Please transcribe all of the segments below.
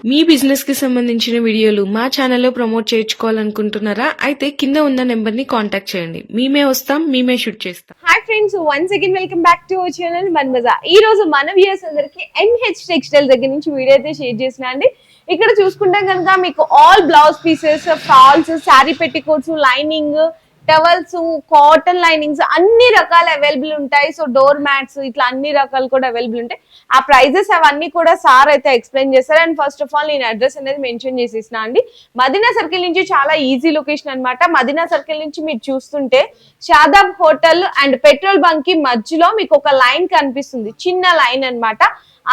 మీ business కి సంబంధించిన వీడియోలు మా ఛానల్లో ప్రమోట్ చేయించుకోవాలనుకుంటున్నారా? అయితే కింద ఉన్న నెంబర్ ని కాంటాక్ట్ చేయండి. మేమే వస్తాం, మేమే షూట్ చేస్తాం. Hi friends, once again welcome back to our channel Mann Bazar. ఈ రోజు మన వ్యూయర్స్ అందరికి MH టెక్స్టైల్ దగ్గర నుంచి వీడియో అయితే షేర్ చేసిన అండి. ఇక్కడ చూసుకుంటే కనుక మీకు all blouse pieces, falls, sari petticoats, lining, towels, cotton linings అన్ని రకాలు అవైలబుల్ ఉంటాయి. సో డోర్ మ్యాట్స్ ఇట్లా అన్ని రకాలు కూడా అవైలబుల్ ఉంటాయి. ఆ ప్రైజెస్ అవన్నీ కూడా సార్ అయితే ఎక్స్ప్లెయిన్ చేస్తారు. అండ్ ఫస్ట్ ఆఫ్ ఆల్ నేను అడ్రస్ అనేది మెన్షన్ చేసేసిన అండి. మదీనా సర్కిల్ నుంచి చాలా ఈజీ లొకేషన్ అన్నమాట. మదీనా సర్కిల్ నుంచి మీరు చూస్తుంటే Shadab hotel and petrol bunk కి మధ్యలో మీకు ఒక లైన్ కనిపిస్తుంది, చిన్న లైన్ అన్నమాట.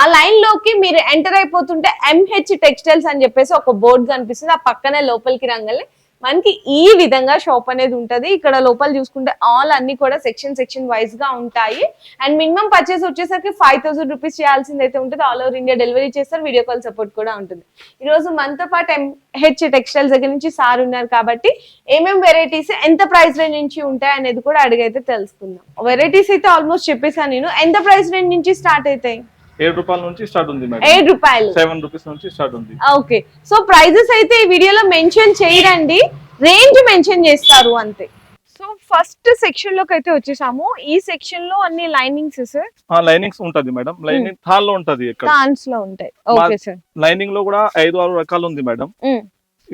ఆ లైన్ లోకి మీరు ఎంటర్ అయిపోతుంటే MH టెక్స్టైల్స్ అని చెప్పేసి ఒక బోర్డు కనిపిస్తుంది. ఆ పక్కనే లోపలికి రంగలే మనకి ఈ విధంగా షాప్ అనేది ఉంటది. ఇక్కడ లోపల చూసుకుంటే ఆల్ అన్ని కూడా సెక్షన్ వైజ్ గా ఉంటాయి. అండ్ మినిమం పర్చేస్ వచ్చేసరికి 5000 రూపీస్ చేయాల్సింది అయితే ఉంటుంది. ఆల్ ఓవర్ ఇండియా డెలివరీ చేస్తారు. వీడియో కాల్ సపోర్ట్ కూడా ఉంటుంది. ఈ రోజు మనతో పాటు MH టెక్స్టైల్స్ దగ్గర నుంచి సార్ ఉన్నారు కాబట్టి ఏమేం వెరైటీస్ ఎంత ప్రైస్ రేంజ్ నుంచి ఉంటాయి అనేది కూడా అడిగైతే తెలుసుకుందాం. వెరైటీస్ అయితే ఆల్మోస్ట్ చెప్పేసాను నేను. ఎంత ప్రైస్ రేంజ్ నుంచి స్టార్ట్ అవుతాయి? 7 రూపాయల నుంచి స్టార్ట్ ఉంది మేడం. 7 రూపాయలు, 7 రూపీస్ నుంచి స్టార్ట్ ఉంది. ఓకే. సో ప్రైజెస్ అయితే ఈ వీడియోలో మెన్షన్ చేయరండి, రేంజ్ మెన్షన్ చేస్తారు అంతే. సో ఫస్ట్ సెక్షన్ లోకి అయితే వచ్చేసాము. ఈ సెక్షన్ లో అన్ని లైనింగ్స్ లైనింగ్స్ ఉంటది మేడం. లైనింగ్ థాల్ లో ఉంటది, ఇక్కడ డాన్స్ లో ఉంటాయి. Okay sir. లైనింగ్ లో కూడా 5-6 రకాలు ఉంది మేడం.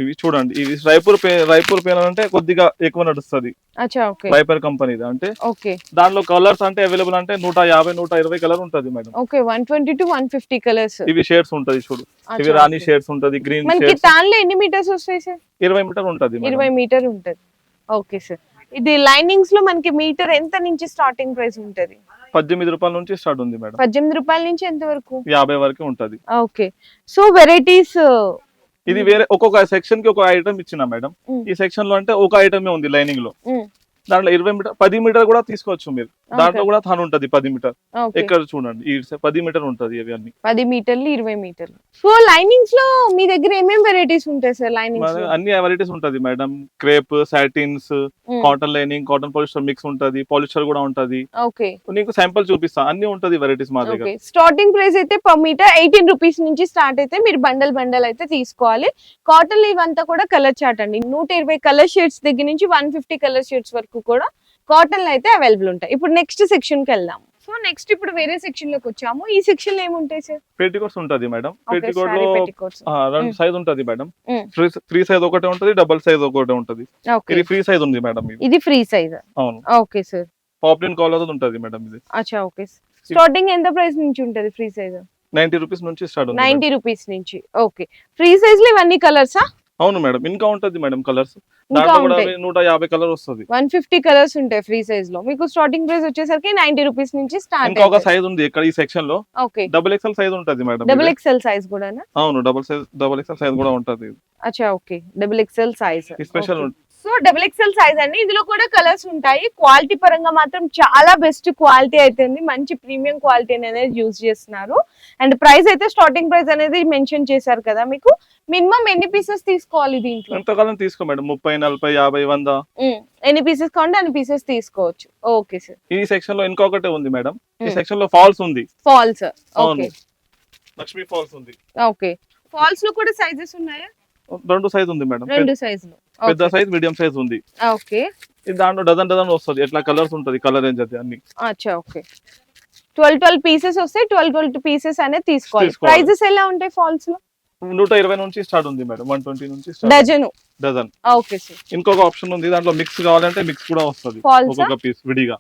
ఇవి చూడండి, ఇవి రాయపూర్ పేన అంటే కొద్దిగా ఎక్కువ నడుస్తుంది. వైపర్ కంపెనీ అంటే దాంట్లో కలర్స్ అంటే అవైలబుల్ అంటే 150-120 కలర్ ఉంటది మేడం. Okay, 120 to 150 colours. ఇవి షేడ్స్ ఉంటది చూడు, ఇవి రాణి షేడ్స్ ఉంటది, గ్రీన్ మనకి దానిలో ఎన్ని మీటర్స్ వస్తాయి సార్? 20 మీటర్ ఉంటది. 20 మీటర్ ఉంటది. Okay sir. ఇది లైనింగ్స్ లో మనకి మీటర్ ఎంత నుంచి స్టార్టింగ్ ప్రైస్ ఉంటది? 18 రూపాయల నుంచి స్టార్ట్ ఉంది మేడం. 18 రూపాయల నుంచి ఎంత వరకు? 50 వరకు ఉంటది. ఓకే. సో వెరైటీస్ ఇది వేరే ఒక్కొక్క సెక్షన్ కి ఒక ఐటమ్ ఇచ్చిన మేడం. ఈ సెక్షన్ లో అంటే ఒక ఐటమే ఉంది లైనింగ్ లో. దాంట్లో 20 మీటర్ 10 మీటర్ కూడా తీసుకోవచ్చు మీరు. దాంట్లో కూడా థాన్ ఉంటది 10 మీటర్. ఇక్కడ చూడండి, ఈ 10 మీటర్ ఉంటది. ఇవి అన్ని 10 మీటర్లు 20 మీటర్లు. సో లైనింగ్స్ లో మీ దగ్గర ఏమేం వెరైటీస్ ఉంటాయి సార్? లైనింగ్స్ అన్ని వెరైటీస్ ఉంటది madam. Crepe, satins, cotton lining, cotton polyester mix ఉంటది, పాలిస్టర్ కూడా ఉంటది. ఓకే, నీకు శాంపుల్ చూపిస్తా, అన్ని ఉంటది వెరైటీస్ మా దగ్గర. స్టార్టింగ్ ప్రైస్ అయితే పర్ మీటర్ 18 రూపీస్ నుంచి స్టార్ట్ అయితే మీరు బండల్ అయితే తీసుకోవాలి. కాటన్ ఇవంతా కూడా కలర్ చార్ట్ అండి. 120 కలర్ షేడ్స్ దగ్గర నుంచి 150 కలర్ షేడ్స్ వరకు కూడా కాటన్ లో అయితే అవైలబుల్ ఉంటాయి. ఇప్పుడు నెక్స్ట్ సెక్షన్ కి వెళ్దాం. సో నెక్స్ట్ ఇప్పుడు వేరే సెక్షన్ లోకి వచ్చాము. ఈ సెక్షన్ లో ఏముంటాయి సార్? పెట్టికోట్స్ ఉంటది మేడం. పెట్టికోట్ లో రెండు సైజ్ ఉంటది మేడం. ఫ్రీ సైజ్ ఒకటే ఉంటది, డబుల్ సైజ్ ఒకటే ఉంటది. ఇది ఫ్రీ సైజ్ ఉంది మేడం. ఇది ఫ్రీ సైజ్. అవును. Okay sir. పాప్లిన్ కాలర్ ఉంటది మేడం ఇది. అచ్చా, ఓకే. స్టార్టింగ్ ఎంత ప్రైస్ నుంచి ఉంటది ఫ్రీ సైజ్? 90 రూపీస్ నుంచి స్టార్ట్ ఉంది. 90 రూపీస్ నుంచి. ఓకే. ఫ్రీ సైజ్ లో ఇవన్నీ కలర్సా? అవును మేడం, ఇంకా ఉంటది మేడం కలర్స్. దాంట్లో కూడా 150 కలర్ వస్తది. 150 కలర్స్ ఉంటాయి ఫ్రీ సైజ్ లో. మీకు స్టార్టింగ్ ప్రైస్ వచ్చేసరికి 90 రూపీస్ నుంచి స్టార్ట్. ఇంకా ఒక సైజ్ ఉంది ఇక్కడ ఈ సెక్షన్ లో. ఓకే. డబుల్ XL సైజ్ ఉంటది మేడం. డబుల్ XL సైజ్ కూడానా? అవును, డబుల్ XL సైజ్ కూడా ఉంటది. అచ్చా, okay. Double XL size special. So double XL size అండి. ఇందులో కూడా కలర్స్ ఉంటాయి. క్వాలిటీ పరంగా మాత్రం చాలా బెస్ట్ క్వాలిటీ అయితే ఉంది. మంచి ప్రీమియం క్వాలిటీ అనేది యూజ్ చేస్తున్నారు. అండ్ ప్రైస్ అయితే స్టార్టింగ్ ప్రైస్ అనేది మెన్షన్ చేశారు కదా. మీకు మినిమం ఎన్ని పీసెస్ తీసుకోవాలి దీంట్లో? ఎంతకాలం తీసుకో మేడం, 30, 40, 50, 100 ఎన్ని పీసెస్ కావాలంటే అన్ని పీసెస్ తీసుకోవచ్చు. Okay sir. ఈ సెక్షన్ లో ఇంకొకటి ఉంది మేడం. ఈ సెక్షన్ లో ఫాల్స్ ఉంది. Falls, okay. లక్ష్మీ ఫాల్స్ ఉంది. ఓకే. ఫాల్స్ లో కూడా సైజెస్ ఉన్నాయా? 2 సైజ్ ఉంది మేడం. 2 సైజులు. పెద్ద సైజ్, మీడియం సైజ్ ఉంది. ఓకే. దాంట్లో డజన్ వస్తుంది. ఎట్లా కలర్స్ ఉంటది, కలర్ రేంజ్ అది అన్ని. అచ్చా, ఓకే. 12 పీసెస్ వస్తాయి. 12 పీసెస్ అనేది తీసుకోవాలి. ప్రైజెస్ ఎలా ఉంటాయి ఫాల్స్ లో? 120 నుంచి స్టార్ట్ ఉంది మేడం. 120 నుంచి స్టార్ట్. డజన్. Okay sir. ఇంకొక ఆప్షన్ ఉంది, దాంట్లో మిక్స్ కావాలంటే మిక్స్ కూడా వస్తుంది. ఒక్కొక్క పీస్ విడిగా.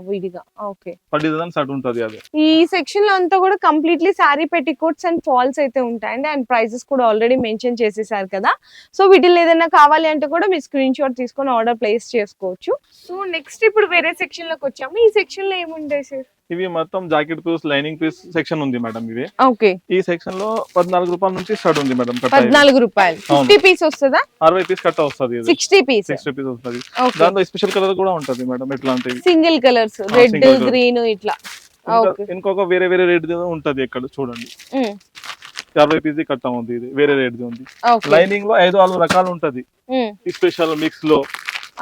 విడిగా. ఓకే. 10 డజన్ సెట్ ఉంటది అది. ఈ సెక్షన్ లో అంతా కూడా completely sari petticoats and falls అయితే ఉంటాయండి. అండ్ ప్రైజెస్ కూడా ఆల్రెడీ మెన్షన్ చేసేసారు కదా. సో వీటిలో ఏదైనా కావాలి అంటే కూడా మీరు స్క్రీన్ షాట్ తీసుకొని ఆర్డర్ ప్లేస్ చేసుకోవచ్చు. సో నెక్స్ట్ ఇప్పుడు వేరే సెక్షన్ లోకి వచ్చాము. ఈ సెక్షన్ లో ఏముంటాయి సార్? ఇవి మొత్తం jacket piece, lining piece section ఉంది మేడం. ఇవి ఓకే. ఈ సెక్షన్ లో 14 రూపాయల నుంచి స్టార్ట్ ఉంది మేడం. 14 రూపాయలు. 50 పీస్ వస్తుందా? 60 పీస్ కట్ట వస్తుంది. 60 పీస్ వస్తుంది. దాంట్లో స్పెషల్ కలర్ కూడా ఉంటది మేడం. ఎట్లాంటివి సింగిల్ కలర్స్, రెడ్, గ్రీన్ ఇట్లా. ఇంకొక వేరే రేట్ ఉంటది. ఇక్కడ చూడండి, 60 పీస్ కట్ట ఉంది. ఇది వేరే రేట్ ఉంది. లైనింగ్ లో 5-6 రకాలు ఉంటది. స్పెషల్ మిక్స్ లో.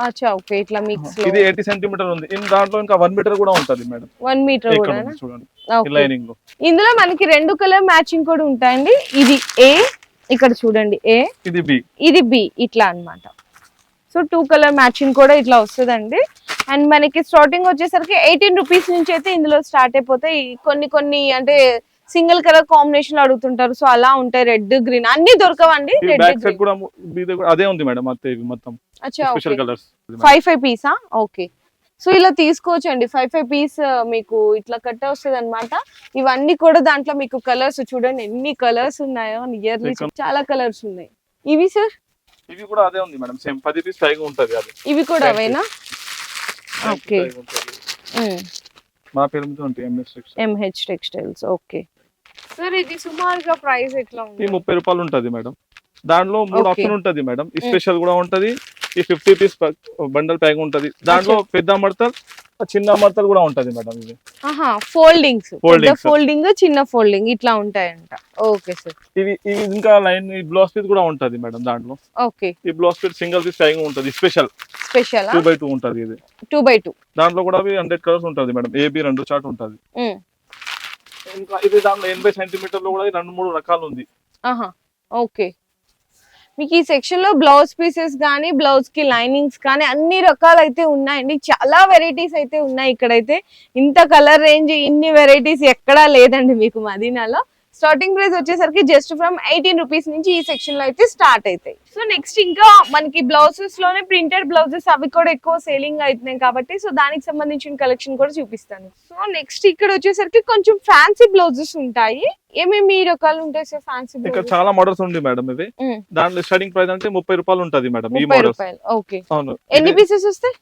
అచ్చా, ఓకే. ఇట్లా మిక్స్ లో ఇది 80 సెంటీమీటర్ ఉంది. దాంట్లో ఇంకా 1 మీటర్ కూడా ఉంటది మేడం. 1 మీటర్ కూడా చూడండి లైనింగ్ లో. ఇందులో మనకి 2 కలర్ మ్యాచింగ్ కూడా ఉంటాయండి. ఇది A ఇక్కడ చూడండి ఏ, ఇది బి. ఇది బి, ఇట్లా అన్నమాట. సో 2 కలర్ మ్యాచింగ్ కూడా ఇట్లా వస్తుందండి. అండ్ మనకి స్టార్టింగ్ వచ్చేసరికి 18 రూపీస్ నుంచి అయితే ఇందులో స్టార్ట్ అయిపోతాయి. కొన్ని అంటే సింగిల్ కలర్ కాంబినేషన్ అడుగుతుంటారు, సో అలా ఉంటాయి. రెడ్ గ్రీన్ అన్ని దొరకవండి. రెడ్ బ్యాక్ సైడ్ కూడా మీ దగ్గర అదే ఉంది మేడం, మొత్తం special colours 5 Pisa. Okay, so ఇలా తీసుకోవచ్చు అండి. 5 పీస్ మీకు ఇట్లా కట్ట వస్తుంది అనమాట. ఇవన్నీ కూడా దాంట్లో మీకు కలర్స్ చూడండి ఎన్ని కలర్స్ ఉన్నాయో, నియర్లీ చాలా కలర్స్ ఉన్నాయి. ఇవి సార్ ఇవి కూడా అదే ఉంది మేడం, సేమ్ 10 పీస్ పైగా ఉంటది అది. ఇవి కూడా అవేనా? ఓకే, మా పేరు మీద ఉంటాయి ఎంహెచ్ టెక్స్టైల్స్. ఓకే సార్, ఇది సుమారుగా ప్రైస్ ఎట్లా ఉంది? 30 రూపాయలు ఉంటది మేడం. దాంట్లో 3 ఆప్షన్ ఉంటది మేడం. స్పెషల్ కూడా ఉంటది, ఈ 50 పీస్ బండల్ ప్యాక్ ఉంటది. దాంట్లో పెద్ద మడతలు చిన్న మడతలు కూడా ఉంటది మేడం. ఇది ఫోల్డింగ్, చిన్న ఫోల్డింగ్ ఇట్లా ఉంటాయంట. ఓకే సార్, ఇవి ఇంకా లైన్ బ్లౌజ్ పీస్ కూడా ఉంటది మేడం దాంట్లో. ఓకే, ఈ blouse piece single piece packing ఉంటది, స్పెషల్ 2x2 ఉంటది. ఇది 2x2 దాంట్లో కూడా 100 కలర్స్ ఉంటది మేడం. ఏబి 2 చార్ట్ ఉంటది. ఇంకా ఇది దాంట్లో 80 సెంటీమీటర్లు కూడా 2-3 రకాలు ఉంది. ఓకే, మీకు ఈ సెక్షన్ లో బ్లౌజ్ పీసెస్ కానీ బ్లౌజ్ కి లైనింగ్స్ కానీ అన్ని రకాలు అయితే ఉన్నాయండి. చాలా వెరైటీస్ అయితే ఉన్నాయి. ఇక్కడైతే ఇంత కలర్ రేంజ్ ఇన్ని వెరైటీస్ ఎక్కడా లేదండి మీకు మదీనాలో. స్టార్టింగ్ ప్రైస్ వచ్చేసరికి జస్ట్ ఫ్రమ్ 18 రూపీస్ నుంచి ఈ సెక్షన్ లో అయితే స్టార్ట్ అవుతాయి. సో నెక్స్ట్ ఇంకా మనకి బ్లౌజెస్ లోనే ప్రింటెడ్ బ్లౌజెస్ అవి కూడా ఎక్కువ సేలింగ్ అవుతున్నాయి కాబట్టి సో దానికి సంబంధించిన కలెక్షన్ కూడా చూపిస్తాను. సో నెక్స్ట్ ఇక్కడ వచ్చేసరికి కొంచెం ఫ్యాన్సీ బ్లౌజెస్ ఉంటాయి. ఏమేమి రకాలు ఉంటాయి సార్ ఫ్యాన్సీ? ఇక్కడ చాలా మోడల్స్ ఉంది మేడం. ఇవి దాంట్లో స్టార్టింగ్ ప్రైస్ అంటే 30 రూపాయలు ఉంటది మేడం. ఈ మోడల్స్ ఓకే, అవును. ఎన్ని పీసెస్ వస్తాయి?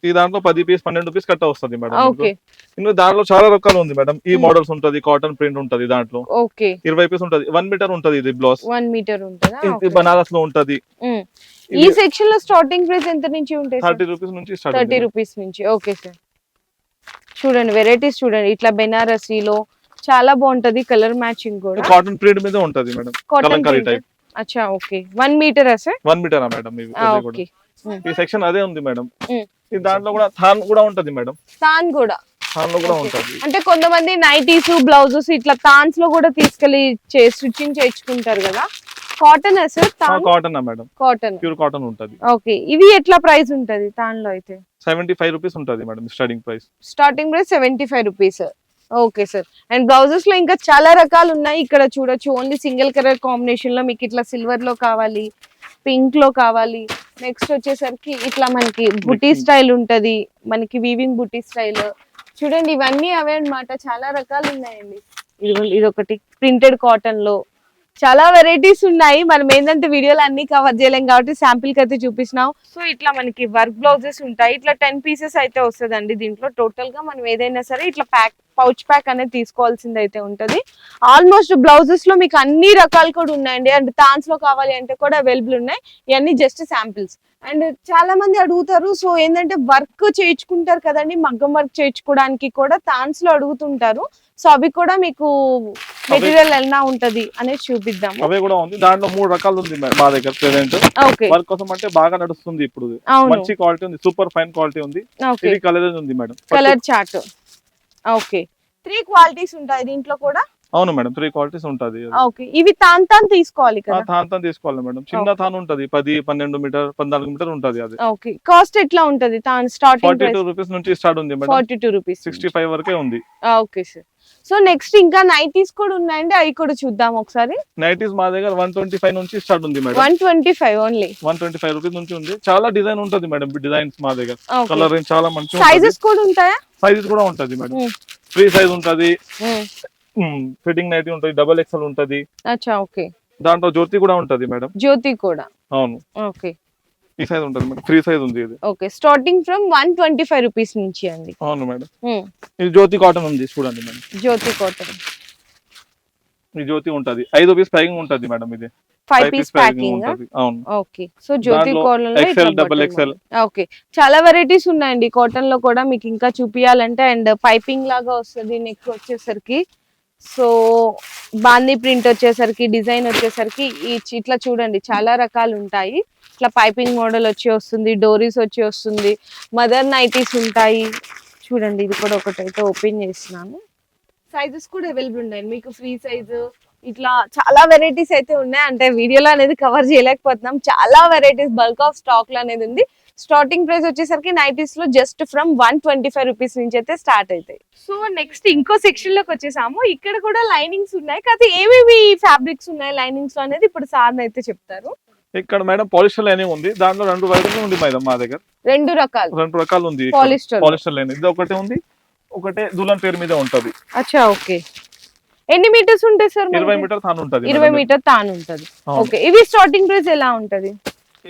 ఈ దాంట్లో 10 పీస్ 12 పీస్ కట్ట వస్తుంది మేడం. ఓకే, ఇంకా దాంట్లో చాలా రకాలు ఉంది మేడం. ఈ మోడల్స్ ఉంటది, కాటన్ ప్రింట్ ఉంటది దాంట్లో. ఓకే, 20 పీస్ ఉంటది. 1 మీటర్ ఉంటది ఇది బ్లౌజ్. 1 మీటర్ ఉంటదా? ఇది బనారస్ లో ఉంటది. ఈ సెక్షన్ లో స్టార్టింగ్ ప్రైస్ ఎంత నుంచి ఉంటాయి? 30 రూపీస్ నుంచి స్టార్ట్. 30 రూపీస్ నుంచి. ఓకే సార్, చూడండి వెరైటీస్ చూడండి. ఇట్లా బెనారసీలో చాలా బాగుంటది, కలర్ మ్యాచింగ్ కూడా. కాటన్ ప్రింట్ మీద ఉంటది మేడం, కలంకారీ టైప్. అచ్చా, ఓకే. 1 metre sir? 1 మీటరా మేడం? ఓకే, ఈ సెక్షన్ అదే ఉంది మేడం. ఈ దాంట్లో కూడా థాన్ కూడా ఉంటది మేడం. థాన్ కూడా ఉంటది. అంటే కొంతమంది నైటీస్ బ్లౌజెస్ ఇట్లా థాన్స్ లో కూడా తీసుకెళ్లి స్టిచ్చింగ్ చేయించుకుంటారు కదా. Cotton sir? Cotton madam, cotton, pure cotton ఉంటది. ఓకే, ఇవి ఎట్లా ప్రైస్ ఉంటది థాన్ లో అయితే? 75 రూపీస్ ఉంటది madam starting price. 75 rupees. Okay sir, and blouses లో ఇంకా చాలా రకాలు ఉన్నాయి. ఇక్కడ చూడొచ్చు ఓన్లీ సింగిల్ కలర్ కాంబినేషన్ లో మీకు ఇట్లా సిల్వర్ లో కావాలి, పింక్ లో కావాలి. నెక్స్ట్ వచ్చేసరికి ఇట్లా మనకి బుటీ స్టైల్ ఉంటది, మనకి వీవింగ్ బుటీ స్టైల్. చూడండి ఇవన్నీ అవే అన్నమాట, చాలా రకాలు ఉన్నాయండి. ఇది ఒకటి ప్రింటెడ్ కాటన్ లో చాలా వెరైటీస్ ఉన్నాయి. మనం ఏంటంటే వీడియోలు అన్ని కవర్ చేయలేం కాబట్టి శాంపిల్ కి అయితే చూపిస్తున్నాం. సో ఇట్లా మనకి వర్క్ బ్లౌజెస్ ఉంటాయి. ఇట్లా 10 పీసెస్ అయితే వస్తుందండి. దీంట్లో టోటల్ గా మనం ఏదైనా సరే ఇట్లా పౌచ్ ప్యాక్ అనేది తీసుకోవాల్సింది అయితే ఉంటది. ఆల్మోస్ట్ బ్లౌజెస్ లో మీకు అన్ని రకాలు కూడా ఉన్నాయండి. అండ్ థాన్స్ లో కావాలి అంటే కూడా అవైలబుల్ ఉన్నాయి. ఇవన్నీ జస్ట్ శాంపిల్స్. అండ్ చాలా మంది అడుగుతారు, సో ఏంటంటే వర్క్ చేయించుకుంటారు కదండి, మగ్గం వర్క్ చేయించుకోవడానికి కూడా థాన్స్ లో అడుగుతుంటారు. సో అవి కూడా మీకు మెటీరియల్ ఎలా ఉంటది అనేది చూపిద్దాం. అవి కూడా ఉంది. దాంట్లో 3 రకాలు ఉంది మా దగ్గర ప్రెజెంట్. ఓకే, వర్క్ కోసం అంటే బాగా నడుస్తుంది ఇప్పుడు. మంచి క్వాలిటీ ఉంది, సూపర్ ఫైన్ క్వాలిటీ ఉంది. ఇది కలర్ ఉంది madam, colour chart. Okay, 3 qualities ఉంటాయి దీంట్లో కూడా. అవును మేడం, 3 క్వాలిటీస్ ఉంటది. ఓకే, ఇవి తాన్ తీసుకోవాలి కదా? తాన్ తీసుకోవాలి మేడం. చిన్న తాన్ ఉంటది, 10, 12 మీటర్, 14 మీటర్ ఉంటది అది. ఓకే, కాస్ట్ ఎట్లా ఉంటది తాన్? స్టార్టింగ్ 42 రూపీస్ నుంచి స్టార్ట్ ఉంది మేడం. 42 రూపీస్, 65 వరకే ఉంది. Okay sir. సో నెక్స్ట్ ఇంకా నైటీస్ కూడా ఉన్నాయండి, అవి కూడా చూద్దాం ఒకసారి. నైటీస్ మా దగ్గర 125 నుంచి స్టార్ట్ ఉంది మేడం. 125 ఓన్లీ? 125 రూపీస్ నుంచి ఉంది. చాలా డిజైన్ ఉంటది మేడం, డిజైన్స్ మా దగ్గర. కలర్ రేంజ్ చాలా మంచి. సైజెస్ కూడా ఉంటాయా? సైజెస్ కూడా ఉంటది మేడం. ఫ్రీ సైజ్ ఉంటది, ఫిట్టింగ్ నైటీ ఉంటది, డబుల్ ఎక్స్ఎల్ ఉంటది. అచ్చా, ఓకే. దాంట్లో జ్యోతి కూడా ఉంటది మేడం. జ్యోతి కూడా? అవును. ఓకే, ఈ సైజ్ ఉంటది మేడం, ఫ్రీ సైజ్ ఉంది ఇది. ఓకే, స్టార్టింగ్ ఫ్రమ్ 125 రూపీస్ నుంచి అండి. అవును మేడం. ఇది జ్యోతి కాటన్ ఉంది చూడండి మేడం. జ్యోతి కాటన్, ఈ జ్యోతి ఉంటది. 5 పీస్ ప్యాకింగ్ ఉంటది మేడం. ఇది 5 పీస్ ప్యాకింగ్. అవును. ఓకే, సో జ్యోతి కాటన్ లో ఎక్స్ఎల్, డబుల్ ఎక్స్ఎల్. ఓకే, చాలా వెరైటీస్ ఉన్నాయండి కాటన్ లో కూడా. మీకు ఇంకా చూపియాలంటే అండ్ పైపింగ్ లాగా వస్తుంది నెక్ వచ్చేసరికి. సో బాందీ ప్రింట్ వచ్చేసరికి, డిజైన్ వచ్చేసరికి ఇట్లా చూడండి చాలా రకాలు ఉంటాయి. ఇట్లా పైపింగ్ మోడల్ వచ్చి వస్తుంది, డోరీస్ వచ్చి వస్తుంది, మదర్ నైటీస్ ఉంటాయి. చూడండి ఇది కూడా ఒకటైతే ఓపెన్ చేస్తున్నాను. సైజెస్ కూడా అవైలబుల్ ఉన్నాయి మీకు. ఫ్రీ సైజు, ఇట్లా చాలా వెరైటీస్ అయితే ఉన్నాయి. అంటే వీడియోలో అనేది కవర్ చేయలేకపోతున్నాం. చాలా వెరైటీస్ బల్క్ ఆఫ్ స్టాక్ లో అనేది ఉంది. స్టార్టింగ్ ప్రైస్ వచ్చేసరికి నైటీస్ లో జస్ట్ ఫ్రమ్ 125 రూపీస్ నుంచి అయితే స్టార్ట్ అవుతాయి. సో నెక్స్ట్ ఇంకో సెక్షన్ లోకి వచ్చేసాము. ఇక్కడ కూడా లైనింగ్స్ ఉన్నాయి. కాకపోతే ఏవేవి ఫ్యాబ్రిక్స్ ఉన్నాయి లైనింగ్స్ లో అనేది ఇప్పుడు సార్ అయితే చెప్తారు. ఇక్కడ మేడం పాలిస్టర్ లైనింగ్ ఉంది. దాంట్లో 2 వెరైటీలు ఉంది మేడం మా దగ్గర. 2 రకాలు ఉంది. పాలిస్టర్ లైనింగ్ ఇది ఒకటే ఉంది. ఒకటే దుల్హన్ పేరు మీద ఉంటది. అచ్చా ఓకే. ఎన్ని మీటర్స్ ఉంటాయి సార్? 20 మీటర్ తాను ఉంటది. 20 మీటర్ తాను ఉంటది. ఓకే. ఇవి స్టార్టింగ్ ప్రైస్ ఎలా ఉంటది?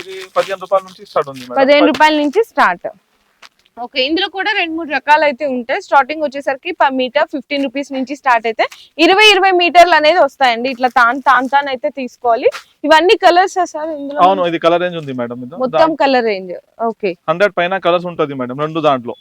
ఇది 15 రూపాయల నుంచి స్టార్ట్ ఉంది మేడం. 15 రూపాయల నుంచి స్టార్ట్. ఓకే. ఇందులో కూడా 2-3 రకాలు అయితే ఉంటాయి. స్టార్టింగ్ వచ్చేసరికి పర్ మీటర్ 15 రూపీస్ నుంచి స్టార్ట్ అయితే 20 మీటర్లు అనేది వస్తాయండి. ఇట్లా తాన్ అయితే తీసుకోవాలి. ఇవన్నీ కలర్స్ సార్ ఇందులో? అవును, ఇది కలర్ రేంజ్ ఉంది మేడం. మొత్తం కలర్ రేంజ్. ఓకే. 100 పైన కలర్స్ ఉంటది మేడం 2 దాంట్లో.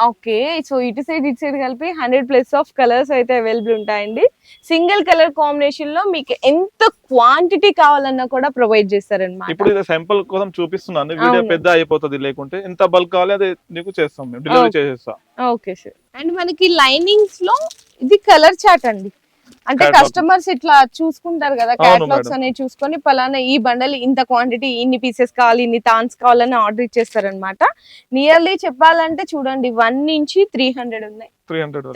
ఓకే. సో ఇటు సైడ్ కలిపి 100+ ఆఫ్ కలర్స్ అయితే అవైలబుల్ ఉంటాయండి. సింగిల్ కలర్ కాంబినేషన్ లో మీకు ఎంత క్వాంటిటీ కావాలన్నా కూడా ప్రొవైడ్ చేస్తారన్నమాట. ఇప్పుడు ఇది శాంపుల్ కోసం చూపిస్తున్నాను. వీడియో పెద్ద అయిపోతుంది. లేకుంటే ఎంత బల్క్ కావాలి అది నీకు చేస్తాం, మేము డెలివరీ చేసేస్తా. Okay sir. అండ్ మనకి లైనింగ్స్ లో ఇది కలర్ చార్ట్ అండి. అంటే కస్టమర్స్ ఇట్లా చూసుకుంటారు కదా, క్యాటలాగ్స్ అనేవి చూసుకొని పలానా ఈ బండల్ ఇంత క్వాంటిటీ, ఇన్ని పీసెస్ కావాలి, ఇన్ని థాన్స్ కావాలని ఆర్డర్ ఇచ్చేస్తారనమాట. నియర్లీ చెప్పాలంటే చూడండి 1 నుంచి 300 ఉన్నాయి.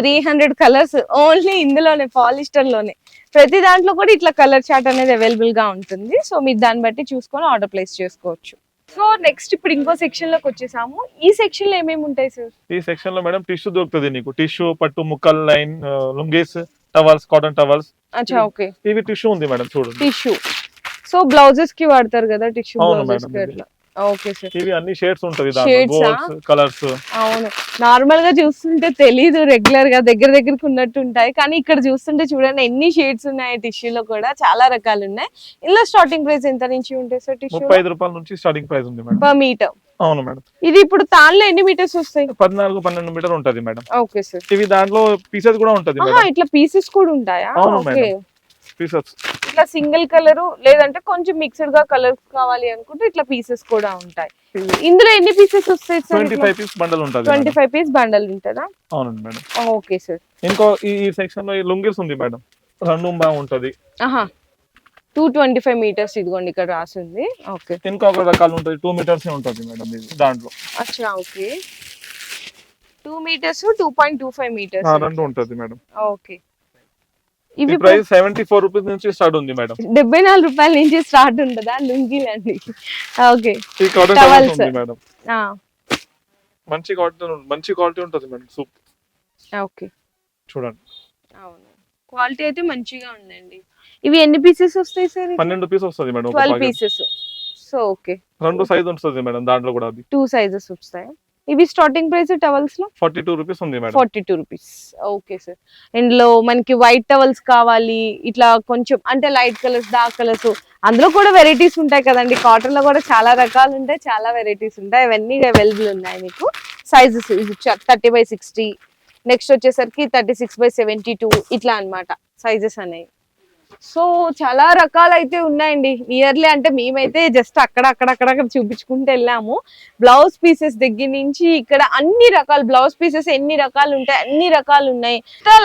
300 కలర్స్ ఓన్లీ ఇందులోనే, పాలిస్టర్ లోనే. ప్రతి దాంట్లో కూడా ఇట్లా కలర్ చార్ట్ అనేది అవైలబుల్ గా ఉంటుంది. సో మీరు దాన్ని బట్టి చూసుకొని ఆర్డర్ ప్లేస్ చేసుకోవచ్చు. సో నెక్స్ట్ ఇప్పుడు ఇంకో సెక్షన్ లోకి వచ్చేసాము. ఈ సెక్షన్ లో ఏమేమి ఉంటాయి సార్? ఈ సెక్షన్ లో మేడం టిష్యూ దొరుకుతుంది నీకు. టిష్యూ, పట్టు ముక్కల్, line, lungis, towels, cotton towels. అచ్చా ఓకే. ఇవి టిష్యూ ఉంది మేడం, చూడండి. టిష్యూ. సో బ్లౌజెస్ కి వాడతారు కదా టిష్యూ బ్లౌజెస్ కి అట్లా. Okay sir. ఇవి అన్ని షేడ్స్ ఉంటది దాంట్లో, గోల్డ్స్, కలర్స్. అవును, నార్మల్ గా చూస్తుంటే తెలీదు, రెగ్యులర్ గా దగ్గరకు ఉన్నట్టు ఉంటాయి. కానీ ఇక్కడ చూస్తుంటే చూడండి ఎన్ని షేడ్స్ ఉన్నాయి. టిష్యూలో కూడా చాలా రకాలు ఉన్నాయి. ఇందులో స్టార్టింగ్ ప్రైస్ ఎంత నుంచి ఉంటాయి సార్? టిష్యూ 35 రూపాయల నుంచి స్టార్టింగ్ ప్రైస్ ఉంది మేడం. Per metre. అవును మేడం. ఇది ఇప్పుడు తాన్లో ఎన్ని మీటర్స్ వస్తాయి? 14-12 మీటర్ ఉంటది మేడం. Okay sir. ఇవి దాంట్లో పీసెస్ కూడా ఉంటది మేడం. ఇట్లా పీసెస్ కూడా ఉంటాయా? అవును ఓకే. Madam, pieces. ఇట్లా సింగిల్ కలర్ లేదంటే కొంచెం మిక్స్డ్ గా కలర్స్ కావాలి అనుకుంటే ఇట్లా పీసెస్ కూడా ఉంటాయి. ఇందులో ఎన్ని పీసెస్ వస్తాయి సార్? 25 పీస్ బండల్ ఉంటది. 25 పీస్ బండల్ ఉంటదా? అవునండి మేడం. Okay sir. ఇంకో ఈ సెక్షన్ లో లుంగీస్ ఉంది మేడం. 2 బాగుంటది. 225 మీటర్స్ ఇదిగోండి ఇక్కడ రాసింది. ఓకే. ఇంకొక రకాలు ఉంటది 2 మీటర్స్ ఉంటది మేడం ఇది దాంట్లో. అచ్చా ఓకే. 2 మీటర్స్ 2.25 మీటర్స్ 2 ఉంటది మేడం. ఓకే. ఇవి ప్రైస్ 74 రూపీస్ నుంచి స్టార్ట్ ఉంది మేడం. 74 రూపాయల నుంచి స్టార్ట్ ఉంటదా లుంగీలండి? ఓకే. ఈ కాటన్ టవల్స్ ఉంది మేడం. మంచి క్వాలిటీ ఉంటది మేడం. సూప్. ఓకే. చూడండి. అవును, క్వాలిటీ అయితే మంచిగా ఉందండి. ఇవి ఎన్ని పీసెస్ వస్తాయి సార్? 12 పీస్ వస్తది madam. 12 pieces. So okay. 2 size ఉంటది మేడం దాంట్లో కూడా. అది 2 సైజెస్ వస్తాయి. ఇవి స్టార్టింగ్ ప్రైస్ టవల్స్ లో 42 రూపీస్ ఉంది మేడం. 42 రూపీస్. Okay sir. ఇందులో మనకి వైట్ టవల్స్ కావాలి, ఇట్లా కొంచెం అంటే లైట్ కలర్స్, డార్క్ కలర్స్, అందులో కూడా వెరైటీస్ ఉంటాయి కదండి. కాటన్ లో కూడా చాలా రకాలు ఉంటాయి, చాలా వెరైటీస్ ఉంటాయి. అవన్నీ అవైలబుల్ ఉన్నాయి మీకు. సైజెస్ 30/60, నెక్స్ట్ వచ్చేసరికి 36/72 ఇట్లా అన్నమాట సైజెస్ అనేవి. సో చాలా రకాలు అయితే ఉన్నాయండి. నియర్లీ అంటే మేమైతే జస్ట్ అక్కడ చూపించుకుంటూ వెళ్ళాము. బ్లౌజ్ పీసెస్ దగ్గర నుంచి ఇక్కడ అన్ని రకాల బ్లౌజ్ పీసెస్ ఎన్ని రకాలు ఉంటాయి, అన్ని రకాలు ఉన్నాయి.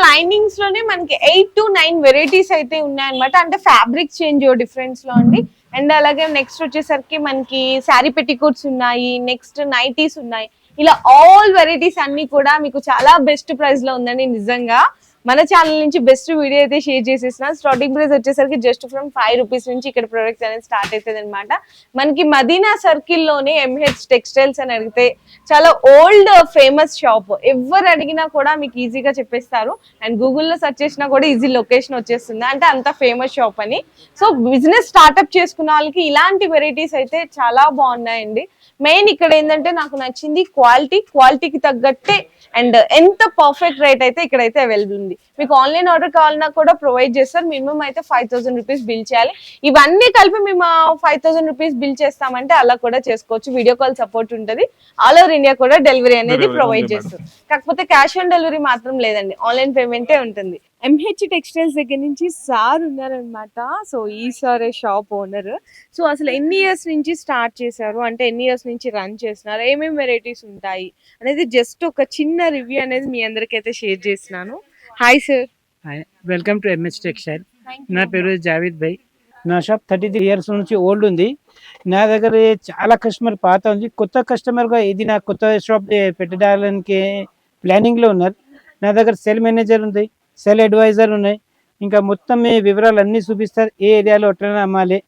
లైనింగ్స్ లోనే మనకి 8 to 9 వెరైటీస్ అయితే ఉన్నాయి అనమాట. అంటే ఫ్యాబ్రిక్ చేంజ్ డిఫరెన్స్ లో అండి. అండ్ అలాగే నెక్స్ట్ వచ్చేసరికి మనకి శారీ పెట్టికోట్స్ ఉన్నాయి, నెక్స్ట్ నైటీస్ ఉన్నాయి. ఇలా ఆల్ వెరైటీస్ అన్ని కూడా మీకు చాలా బెస్ట్ ప్రైస్ లో ఉందండి. నిజంగా మన ఛానల్ నుంచి బెస్ట్ వీడియో అయితే షేర్ చేసేసిన. స్టార్టింగ్ ప్రైస్ వచ్చేసరికి జస్ట్ ఫ్రమ్ 5 రూపీస్ నుంచి ఇక్కడ ప్రొడక్ట్స్ అనేది స్టార్ట్ అవుతుంది అనమాట. మనకి మదీనా సర్కిల్ లోనే MH టెక్స్టైల్స్ అని అడిగితే చాలా ఓల్డ్ ఫేమస్ షాప్. ఎవరు అడిగినా కూడా మీకు ఈజీగా చెప్పేస్తారు. అండ్ గూగుల్లో సెర్చ్ చేసినా కూడా ఈజీ లొకేషన్ వచ్చేస్తుంది. అంటే అంత ఫేమస్ షాప్ అని. సో బిజినెస్ స్టార్ట్అప్ చేసుకున్న వాళ్ళకి ఇలాంటి వెరైటీస్ అయితే చాలా బాగున్నాయండి. మెయిన్ ఇక్కడ ఏంటంటే నాకు నచ్చింది క్వాలిటీకి తగ్గట్టే అండ్ ఎంత పర్ఫెక్ట్ రేట్ అయితే ఇక్కడైతే అవైలబుల్ ఉంది. మీకు ఆన్లైన్ ఆర్డర్ కావాలన్నా కూడా ప్రొవైడ్ చేస్తారు. మినిమం అయితే 5000 రూపీస్ బిల్ చేయాలి. ఇవన్నీ కలిపి మేము 5000 రూపీస్ బిల్ చేస్తామంటే అలా కూడా చేసుకోవచ్చు. వీడియో కాల్ సపోర్ట్ ఉంటుంది. ఆల్ ఓవర్ ఇండియా కూడా డెలివరీ అనేది ప్రొవైడ్ చేస్తారు. కాకపోతే క్యాష్ ఆన్ డెలివరీ మాత్రం లేదండి, ఆన్లైన్ పేమెంటే ఉంటుంది. MH టెక్స్టైల్స్ దగ్గర నుంచి సార్ ఉన్నారనమాట. సో ఈ సారే షాప్ ఓనర్. సో అసలు ఎన్ని ఇయర్స్ నుంచి స్టార్ట్ చేశారు, అంటే ఎన్ని ఇయర్స్ నుంచి రన్ చేస్తున్నారు, ఏమేమి వెరైటీస్ ఉంటాయి అనేది జస్ట్ ఒక చిన్న రివ్యూ అనేది మీ అందరికైతే షేర్ చేస్తున్నాను. Hi sir. Hi, welcome to MH Textile. నా పేరు జావేద్ భాయ్. నా షాప్ 33 ఇయర్స్ నుంచి ఓల్డ్ ఉంది. నా దగ్గర చాలా కస్టమర్ పాత ఉంది. కొత్త కస్టమర్గా ఇది నా కొత్త షాప్ పెట్టడానికి ప్లానింగ్లో ఉన్నారు. నా దగ్గర సెల్ మేనేజర్ ఉంది, సెల్ అడ్వైజర్ ఉన్నాయి. ఇంకా మొత్తం మీ వివరాలు అన్నీ చూపిస్తారు. ఏ ఏరియాలో ఎట్లా అమ్మాలి.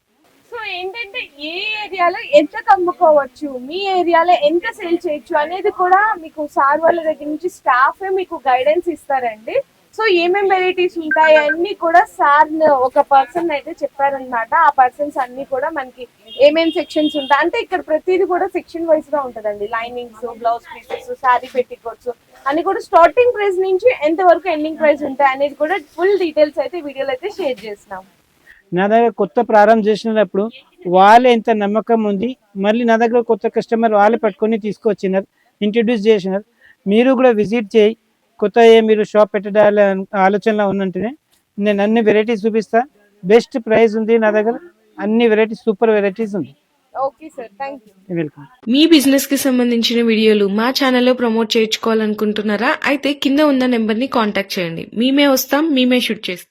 సో ఏంటంటే ఏ ఏరియాలో ఎంత అమ్ముకోవచ్చు, మీ ఏరియాలో ఎంత సేల్ చేయొచ్చు అనేది కూడా మీకు సార్ వాళ్ళ దగ్గర నుంచి స్టాఫ్ మీకు గైడెన్స్ ఇస్తారండి. సో ఏమేం వెరైటీస్ ఉంటాయి అన్ని కూడా సార్ ఒక పర్సన్ అయితే చెప్పారనమాట. ఆ పర్సన్స్ అన్ని కూడా మనకి ఏమేం సెక్షన్స్ ఉంటాయి అంటే ఇక్కడ ప్రతిదీ కూడా సెక్షన్ వైజ్ గా ఉంటదండి. Linings, blouse pieces, sari petticoats అన్ని కూడా స్టార్టింగ్ ప్రైస్ నుంచి ఎంత వరకు ఎండింగ్ ప్రైస్ ఉంటాయి అనేది కూడా ఫుల్ డీటెయిల్స్ అయితే వీడియోలో అయితే షేర్ చేస్తున్నాం. నా దగ్గర కొత్త ప్రారంభం చేసినప్పుడు వాళ్ళే ఎంత నమ్మకం ఉంది. మళ్ళీ నా దగ్గర కొత్త కస్టమర్ వాళ్ళే పట్టుకొని తీసుకొచ్చినారు, ఇంట్రడ్యూస్ చేసినారు. మీరు కూడా విజిట్ చేయి. కొత్త మీరు షాప్ పెట్టడాలి ఆలోచనలో ఉన్నంటేనే నేను అన్ని వెరైటీస్ చూపిస్తా. బెస్ట్ ప్రైస్ ఉంది నా దగ్గర. అన్ని వెరైటీస్, సూపర్ వెరైటీస్ ఉంది. Okay sir, thank you. Welcome. Me business కి సంబంధించిన వీడియోలు మా ఛానల్లో ప్రమోట్ చేయించుకోవాలనుకుంటున్నారా? అయితే కింద ఉన్న నెంబర్ ని కాంటాక్ట్ చేయండి. మేమే వస్తాం, మేమే షూట్ చేస్తాం.